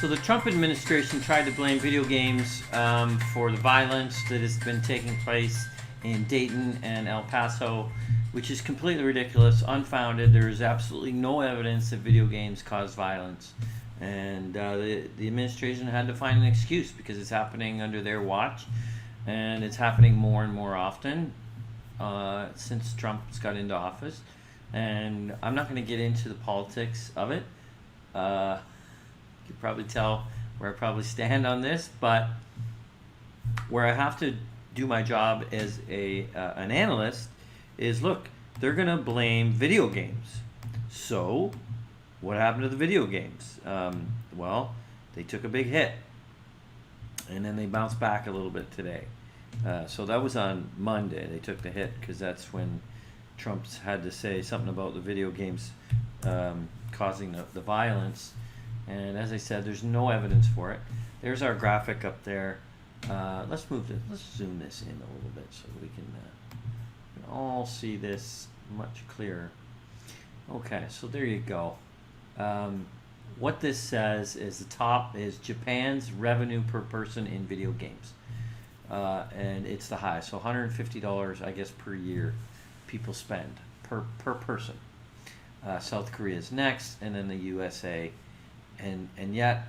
So the Trump administration tried to blame video games for the violence that has been taking place in Dayton and El Paso, which is completely ridiculous, unfounded. There is absolutely no evidence that video games cause violence. And the administration had to find an excuse because it's happening under their watch, and it's happening more and more often since Trump's got into office. And I'm not going to get into the politics of it. You can probably tell where I probably stand on this, but where I have to do my job as an analyst is, look, they're going to blame video games. So what happened to the video games? Well, they took a big hit, and then they bounced back a little bit today. So that was on Monday. They took the hit because that's when Trump's had to say something about the video games causing the violence. And as I said, there's no evidence for it. There's our graphic up there. Let's zoom this in a little bit so we can all see this much clearer. Okay, so there you go. What this says is the top is Japan's revenue per person in video games. And it's the high. So $150, I guess, per year people spend per person. South Korea is next, and then the USA. And yet,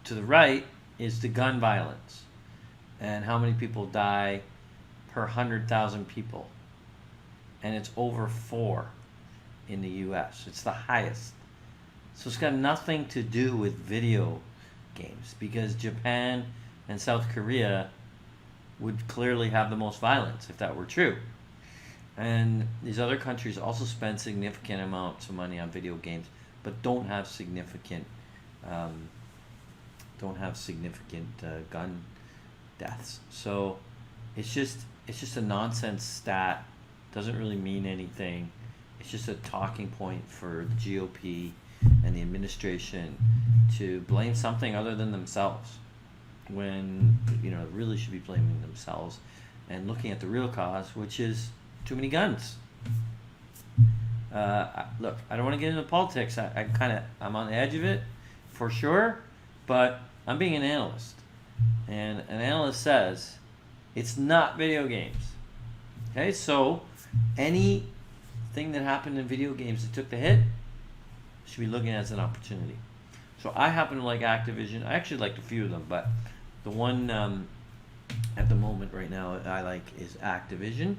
to the right is the gun violence and how many people die per 100,000 people. And it's over 4 in the US. It's the highest. So it's got nothing to do with video games, because Japan and South Korea would clearly have the most violence if that were true. And these other countries also spend significant amounts of money on video games, but don't have significant gun deaths. So it's just a nonsense stat. Doesn't really mean anything. It's just a talking point for the GOP and the administration to blame something other than themselves, when really should be blaming themselves and looking at the real cause, which is too many guns. Look, I don't want to get into politics. I'm on the edge of it for sure, but I'm being an analyst, and an analyst says it's not video games. Okay, so anything that happened in video games that took the hit should be looking at as an opportunity. So I happen to like Activision. I actually liked a few of them, but the one at the moment right now I like is Activision.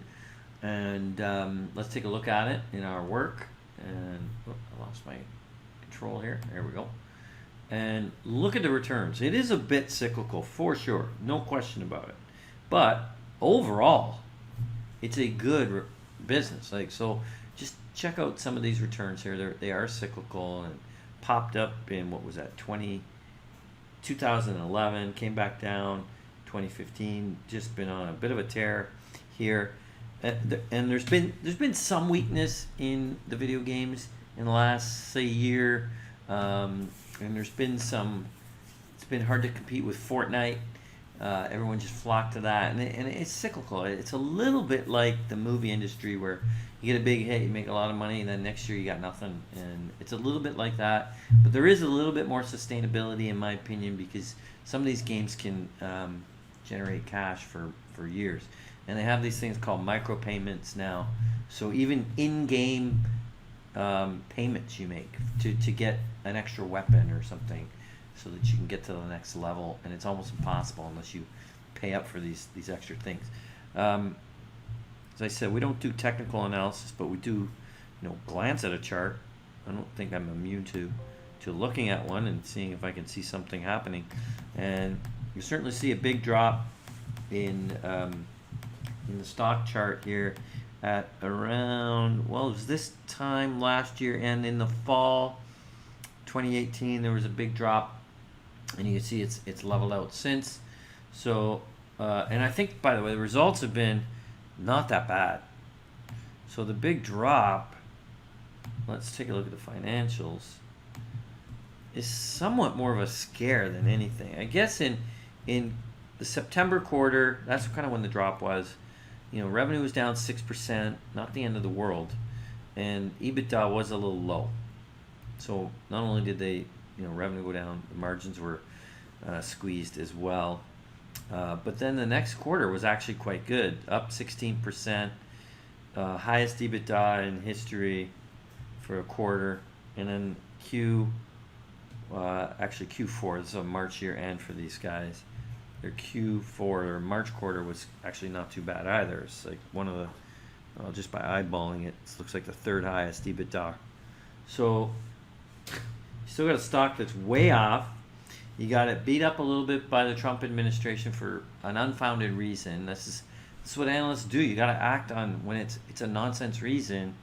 And let's take a look at it in our work. And I lost my control here. There we go. And look at the returns. It is a bit cyclical for sure, no question about it. But overall, it's a good business. So just check out some of these returns here. They are cyclical and popped up in, what was that, 2011, came back down, 2015, just been on a bit of a tear here. And there's been some weakness in the video games in the last, say, year. And there's been it's been hard to compete with Fortnite. Everyone just flocked to that, and it's cyclical. It's a little bit like the movie industry, where you get a big hit, you make a lot of money, and then next year you got nothing. And it's a little bit like that, but there is a little bit more sustainability, in my opinion, because some of these games can generate cash for years. And they have these things called micropayments now. So even in-game payments you make to get an extra weapon or something, so that you can get to the next level, and it's almost impossible unless you pay up for these extra things. As I said, we don't do technical analysis, but we do, glance at a chart. I don't think I'm immune to looking at one and seeing if I can see something happening. And you certainly see a big drop in the stock chart here at around, it was this time last year, and in the fall 2018 there was a big drop, and you can see it's leveled out since. So and I think, by the way, the results have been not that bad. So the big drop, let's take a look at the financials, is somewhat more of a scare than anything. I guess in the September quarter, that's kind of when the drop was. Revenue was down 6%, not the end of the world, and EBITDA was a little low. So not only did they revenue go down. The margins were squeezed as well. But then the next quarter was actually quite good, up 16%, highest EBITDA in history for a quarter. And then actually Q4, this is a March year end for these guys. Their Q4 or March quarter was actually not too bad either. It's like one of the, just by eyeballing it, it looks like the third highest EBITDA. So you still got a stock that's way off. You got it beat up a little bit by the Trump administration for an unfounded reason. This is what analysts do. You got to act on when it's a nonsense reason.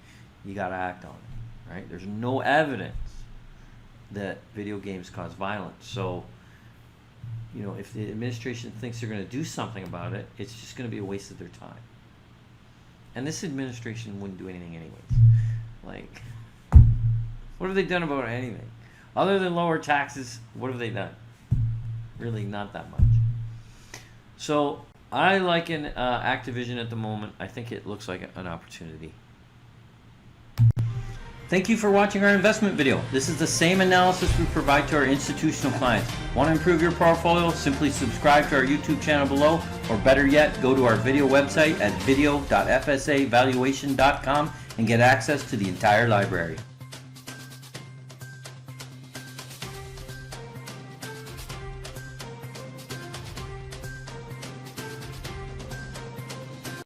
You got to act on it, right? There's no evidence that video games cause violence. So, if the administration thinks they're going to do something about it, it's just going to be a waste of their time. And this administration wouldn't do anything anyways. Like, what have they done about anything? Other than lower taxes, what have they done? Really not that much. So I like Activision at the moment. I think it looks like an opportunity. Thank you for watching our investment video. This is the same analysis we provide to our institutional clients. Want to improve your portfolio? Simply subscribe to our YouTube channel below, or better yet, go to our video website at video.fsavaluation.com and get access to the entire library.